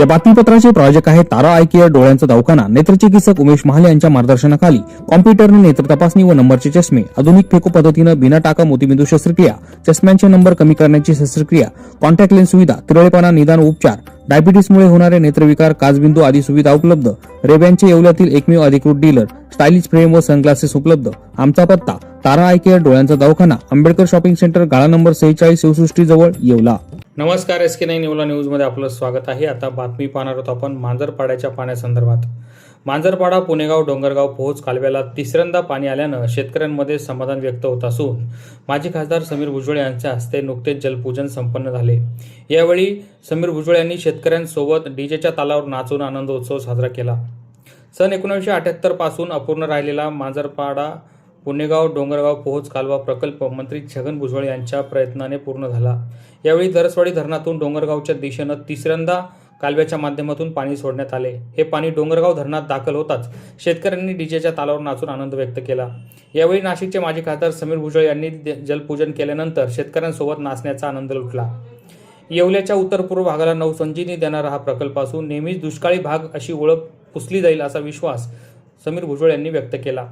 या बातमीपत्राचे प्रायोजक आहे तारा आय केअर डोळ्यांचा दवाखाना। नेत्रचिकित्सक उमेश महाले यांच्या मार्गदर्शनाखाली कॉम्प्युटरने नेत्र तपासणी व नंबरचे चष्मे, आधुनिक फेको पद्धतीने बिना टाका मोतीबिंदू शस्त्रक्रिया, चष्म्यांचे नंबर कमी करण्याची शस्त्रक्रिया, कॉन्टॅक्ट लेन्स सुविधा, तिरळेपणा निदान उपचार, डायबिटीसमुळे होणारे नेत्रविकार, काचबिंदू आदी सुविधा उपलब्ध। रेब्यांचे येवल्यातील एकमेव अधिकृत डीलर, स्टायलिश फ्रेम व सनग्लासेस उपलब्ध। आमचा पत्ता तारा आय केअर डोळ्यांचा दवाखाना, आंबेडकर शॉपिंग सेंटर, गाळा नंबर 46 शिवसृष्टी जवळ, येवला। नमस्कार, SK9 येवला न्यूजमध्ये आपलं स्वागत आहे। आता बातमी पाहणार आहोत आपण मांजरपाड्याच्या पाण्यासंदर्भात। मांजरपाडा पुणेगाव डोंगरगाव पोहोच कालव्याला तिसऱ्यांदा पाणी आल्यानं शेतकऱ्यांमध्ये समाधान व्यक्त होत असून माजी खासदार समीर भुजबळ यांच्या हस्ते नुकतेच जलपूजन संपन्न झाले। यावेळी समीर भुजबळ यांनी शेतकऱ्यांसोबत डीजेच्या तालावर नाचून आनंदोत्सव साजरा केला। सन 1978 पासून अपूर्ण राहिलेला मांजरपाडा पुणेगाव डोंगरगाव पोहोच कालवा प्रकल्प मंत्री छगन भुजबळ यांच्या प्रयत्नाने पूर्ण झाला। यावेळी दरसवाडी धरणातून डोंगरगावच्या दिशेनं तिसऱ्यांदा कालव्याच्या माध्यमातून पाणी सोडण्यात आले। हे पाणी डोंगरगाव धरणात दाखल होताच शेतकऱ्यांनी डीजेच्या तालावर नाचून आनंद व्यक्त केला। यावेळी नाशिकचे माजी खासदार समीर भुजबळ यांनी जलपूजन केल्यानंतर शेतकऱ्यांसोबत नाचण्याचा आनंद लुटला। येवल्याच्या उत्तर पूर्व भागाला नवसंजीवनी देणारा हा प्रकल्प असून नेहमीच दुष्काळी भाग अशी ओळख पुसली जाईल असा विश्वास समीर भुजबळ यांनी व्यक्त केला।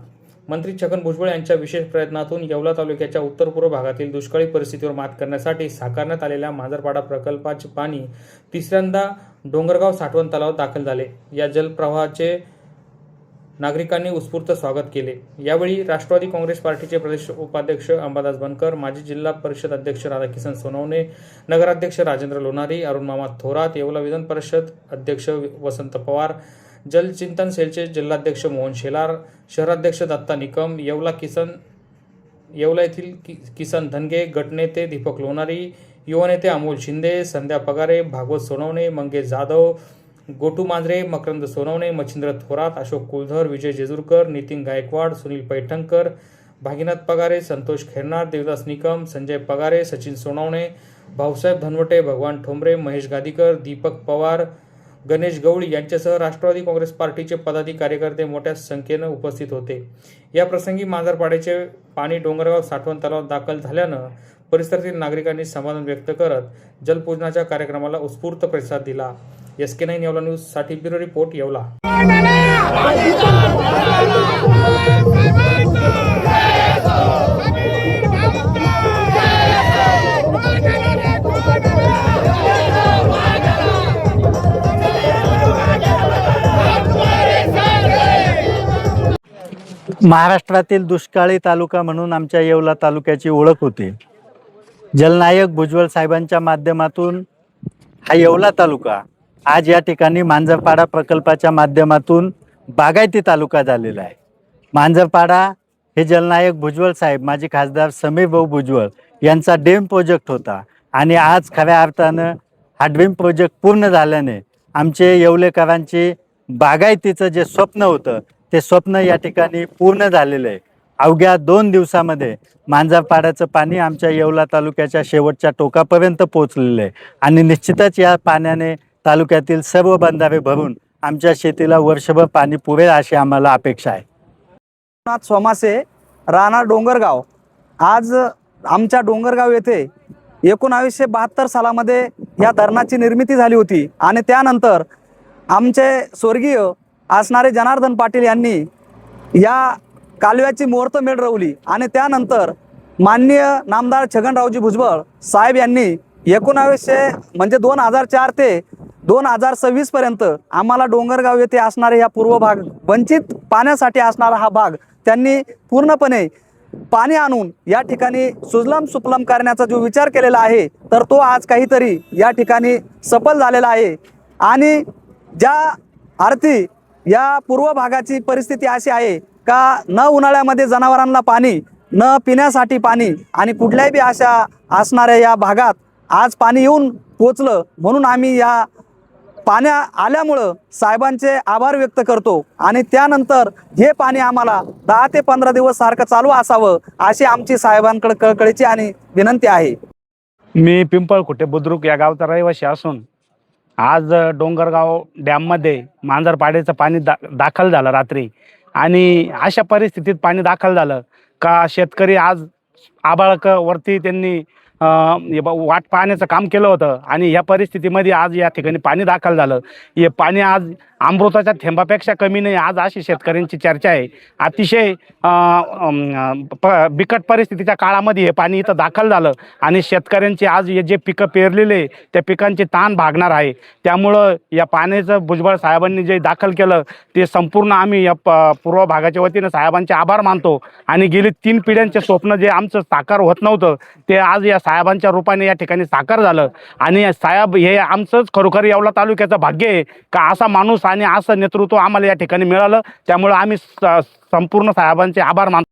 मंत्री छगन भुजबळ यांच्या विशेष प्रयत्नातून येवला तालुक्याच्या उत्तर पूर्व भागातील दुष्काळी परिस्थितीवर मात करण्यासाठी साकारण्यात आलेल्या मांजरपाडा प्रकल्पाचे पाणी तिसऱ्यांदा डोंगरगाव साठवण तलावात दाखल झाले। या जलप्रवाहाचे नागरिकांनी उत्स्फूर्त स्वागत केले। यावेळी राष्ट्रवादी काँग्रेस पार्टीचे प्रदेश उपाध्यक्ष अंबादास बनकर, माजी जिल्हा परिषद अध्यक्ष राधाकिसन सोनवणे, नगराध्यक्ष राजेंद्र लोणारी, अरुण मामा थोरात, येवला विधान परिषद अध्यक्ष वसंत पवार, जलचिंतन सेलचे जिल्हाध्यक्ष मोहन शेलार, शहराध्यक्ष दत्ता निकम, येवला येथील किसन धनगे, गटनेते दीपक लोणारी, युवा नेते अमोल शिंदे, संध्या पगारे, भागवत सोनवणे, मंगेश जाधव, गोटू मांजरे, मकरंद सोनवणे, मच्छिंद्र थोरात, अशोक कुलधर, विजय जेजूरकर, नितीन गायकवाड, सुनील पैठणकर, भागीनाथ पगारे, संतोष खेरनार, देवदास निकम, संजय पगारे, सचिन सोनवणे, भाऊसाहेब धनवटे, भगवान ठोंबरे, महेश गादीकर, दीपक पवार, गणेश गवळी यांच्यासह राष्ट्रवादी काँग्रेस पार्टीचे पदाधिकारी कार्यकर्ते मोठ्या संख्येनं उपस्थित होते। या प्रसंगी मांजरपाड्याचे पाणी डोंगरगाव साठवण तलावात दाखल झाल्यानं परिसरातील नागरिकांनी समाधान व्यक्त करत जलपूजनाच्या कार्यक्रमाला उत्स्फूर्त प्रतिसाद दिला। SK9 येवला न्यूज साठी ब्युरो रिपोर्ट, येवला। महाराष्ट्रातील दुष्काळी तालुका म्हणून आमच्या येवला तालुक्याची ओळख होती। जलनायक भुजबळ साहेबांच्या माध्यमातून हा येवला तालुका आज या ठिकाणी मांजरपाडा प्रकल्पाच्या माध्यमातून बागायती तालुका झालेला आहे। मांजरपाडा हे जलनायक भुजबळ साहेब, माजी खासदार समीर भाऊ भुजबळ यांचा ड्रीम प्रोजेक्ट होता आणि आज खऱ्या अर्थानं हा ड्रीम प्रोजेक्ट पूर्ण झाल्याने आमचे येवलेकरांचे बागायतीचं जे स्वप्न होतं ते स्वप्न या ठिकाणी पूर्ण झालेलं आहे। अवघ्या 2 दिवसामध्ये मांजरपाड्याचं पाणी आमच्या येवला तालुक्याच्या शेवटच्या टोकापर्यंत पोहोचलेलं आहे आणि निश्चितच या पाण्याने तालुक्यातील सर्व बंधारे भरून आमच्या शेतीला वर्षभर पाणी पुरेल अशी आम्हाला अपेक्षा आहे। सोमासे, राहणार डोंगरगाव। आज आमच्या डोंगरगाव येथे 1972 सालामध्ये या धरणाची निर्मिती झाली होती आणि त्यानंतर आमचे स्वर्गीय असणारे जनार्दन पाटील यांनी या कालव्याची मुहूर्तमेढ रोवली आणि त्यानंतर माननीय नामदार छगनरावजी भुजबळ साहेब यांनी 2004 ते 2026 पर्यंत आम्हाला डोंगरगाव येथे असणारे या पूर्व भाग वंचित पाण्यासाठी असणारा हा भाग त्यांनी पूर्णपणे पाणी आणून या ठिकाणी सुजलाम सुफलाम करण्याचा जो विचार केलेला आहे तर तो आज काहीतरी या ठिकाणी सफल झालेला आहे। आणि ज्या अर्थी या पूर्व भागाची परिस्थिती अशी आहे का न उन्हाळ्यामध्ये जनावरांना पाणी, न पिण्यासाठी पाणी आणि कुठल्याही बी अशा असणाऱ्या या भागात आज पाणी येऊन पोचलं, म्हणून आम्ही या पाण्या आल्यामुळं साहेबांचे आभार व्यक्त करतो आणि त्यानंतर हे पाणी आम्हाला 10 ते 15 दिवस सारखं चालू असावं अशी आमची साहेबांकडे कळकळीची आणि विनंती आहे। मी पिंपळखुटे बुद्रुक या गावचा रहिवासी असून आज डोंगरगाव डॅममध्ये मांजरपाड्याचं पाणी दाखल झालं रात्री आणि अशा परिस्थितीत पाणी दाखल झालं का शेतकरी आज आभाळ वरती त्यांनी वाट पाहण्याचं काम केलं होतं आणि ह्या परिस्थितीमध्ये आज या ठिकाणी पाणी दाखल झालं. हे पाणी आज अमृताच्या थेंबापेक्षा कमी नाही, आज अशी शेतकऱ्यांची चर्चा आहे. अतिशय बिकट परिस्थितीच्या काळामध्ये हे पाणी इथं दाखल झालं आणि शेतकऱ्यांची आज हे जे पिकं पेरलेले त्या पिकांचे ताण भागणार आहे. त्यामुळं या पाण्याचं भुजबळ साहेबांनी जे दाखल केलं ते संपूर्ण आम्ही या पूर्व भागाच्या वतीनं साहेबांचे आभार मानतो. आणि गेली 3 पिढ्यांचे स्वप्न जे आमचं साकार होत नव्हतं ते आज या साहेबांच्या रूपाने या ठिकाणी साकार झालं. आणि साहेब हे आमचंच खरोखर येवला तालुक्याचं भाग्य आहे का असा माणूस आणि असं नेतृत्व आम्हाला या ठिकाणी मिळालं. त्यामुळे आम्ही संपूर्ण साहेबांचे आभार मानतो.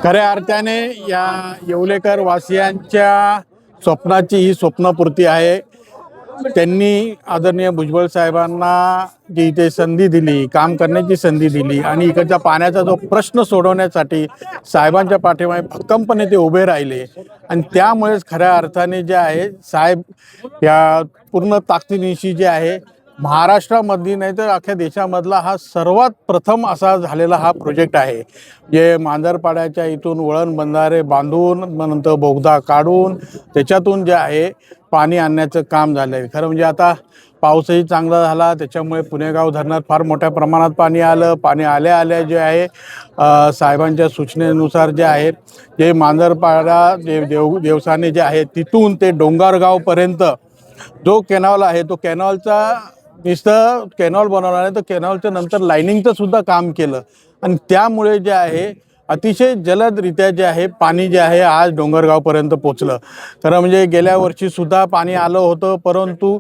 खऱ्या अर्थाने या येवलेकर वासियांच्या स्वप्नाची ही स्वप्नपूर्ती आहे. त्यांनी आदरणीय भुजबळ साहेबांना जी इथे संधी दिली, काम करण्याची संधी दिली आणि इकडच्या पाण्याचा जो प्रश्न सोडवण्यासाठी साहेबांच्या पाठीमागे भक्कमपणे ते उभे राहिले. आणि त्यामुळेच खऱ्या अर्थाने जे आहे साहेब या पूर्ण ताकदीनिशी जे आहे महाराष्ट्रामधली नाही तर अख्ख्या देशामधला हा सर्वात प्रथम असा झालेला हा प्रोजेक्ट आहे. जे मांजरपाड्याच्या इथून वळण बंधारे बांधून नंतर बोगदा काढून त्याच्यातून जे आहे पाणी आणण्याचं काम झालं आहे. खरं म्हणजे आता पाऊसही चांगला झाला त्याच्यामुळे पुणेगाव धरणात फार मोठ्या प्रमाणात पाणी आलं. पाणी आल्या जे आहे साहेबांच्या सूचनेनुसार जे आहे जे मांजरपाडा देवसाने जे आहे तिथून ते डोंगरगावपर्यंत जो कॅनॉल आहे तो कॅनॉलचा नुसतं कॅनॉल बनवला नाही तर कॅनॉलच्या नंतर लाईनिंगचं सुद्धा काम केलं. आणि त्यामुळे जे आहे अतिशय जलदरित्या जे आहे पाणी जे आहे आज डोंगरगावपर्यंत पोचलं. खरं म्हणजे गेल्या वर्षीसुद्धा पाणी आलं होतं परंतु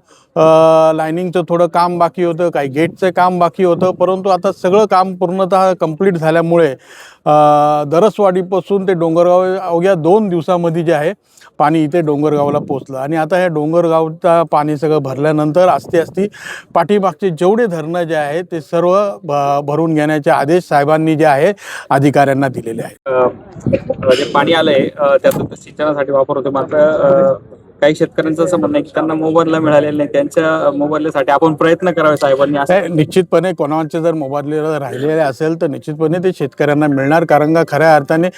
लाईनिंगचं थोडं काम बाकी होतं, काही गेटचं काम बाकी होतं. परंतु आता सगळं काम पूर्णतः कंप्लीट झाल्यामुळे दरसवाडीपासून ते डोंगरगाव अवघ्या 2 दिवसामध्ये जे आहे पाणी इथे डोंगरगावला पोचलं. आणि आता हे डोंगरगावचं पाणी सगळं भरल्यानंतर आस्ते पाठीमागचे जेवढे धरणं जे आहे ते सर्व भरून घेण्याचे आदेश साहेबांनी जे आहे अधिकाऱ्यांना दिलेले आहेत. जे पाणी आलंय त्यातून सिंचनासाठी वापर होतो. मात्र काही शेतकऱ्यांचं असं म्हणणं आहे की त्यांना मोबदला मिळालेला नाही, त्यांच्या मोबदल्यासाठी आपण प्रयत्न करावे साहेबांनी. असं निश्चितपणे कोणाचे जर मोबदले राहिलेले असेल तर निश्चितपणे ते शेतकऱ्यांना मिळणार. कारण का खऱ्या अर्थाने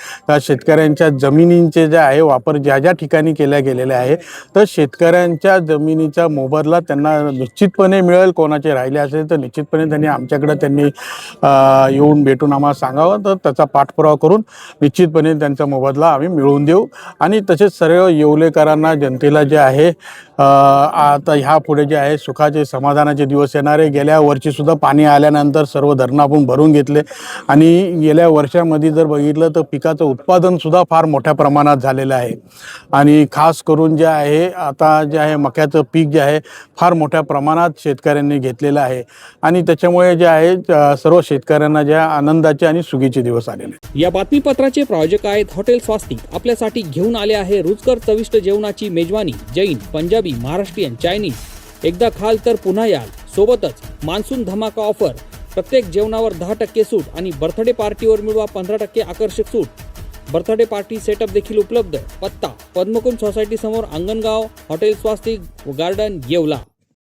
शेतकऱ्यांच्या जमिनींचे जे आहे वापर ज्या ठिकाणी केल्या गेलेले आहे तर शेतकऱ्यांच्या जमिनीचा मोबदला त्यांना निश्चितपणे मिळेल. कोणाचे राहिले असेल तर निश्चितपणे त्यांनी येऊन भेटून आम्हाला सांगावं तर त्याचा पाठपुरावा करून निश्चितपणे त्यांचा मोबदला आम्ही मिळवून देऊ. आणि तसेच सर्व येवलेकरांना जनतेला जे आहे आता ह्या पुढे जे आहे सुखाचे समाधानाचे दिवस येणारे. गेल्या वर्षीसुद्धा पाणी आल्यानंतर सर्व धरणं आपण भरून घेतले आणि गेल्या वर्षामध्ये जर बघितलं तर पिकाचं उत्पादनसुद्धा फार मोठ्या प्रमाणात झालेलं आहे. आणि खास करून जे आहे आता जे आहे मक्याचं पीक जे आहे फार मोठ्या प्रमाणात शेतकऱ्यांनी घेतलेलं आहे. आणि त्याच्यामुळे जे आहे सर्व शेतकऱ्यांना ज्या आनंदाचे आणि सुगीचे दिवस आलेले. या बातमीपत्राचे प्रायोजक आहेत हॉटेल स्वास्तिक. आपल्यासाठी घेऊन आले आहे रुचकर चविष्ट जेवणाची मेजवानी. जैन, पंजाबी, महाराष्ट्रीयन, चायनीज. एकदा खाल तर पुन्हा याल. सोबतच मान्सून धमाका ऑफर. प्रत्येक जेवणावर 10% सूट आणि बर्थडे पार्टीवर मिळवा 15% आकर्षक सूट. बर्थडे पार्टी सेटअप देखील उपलब्ध. पत्ता पद्मकुंज सोसायटी समोर, अंगणगाव, हॉटेल स्वास्तिक गार्डन, येवला.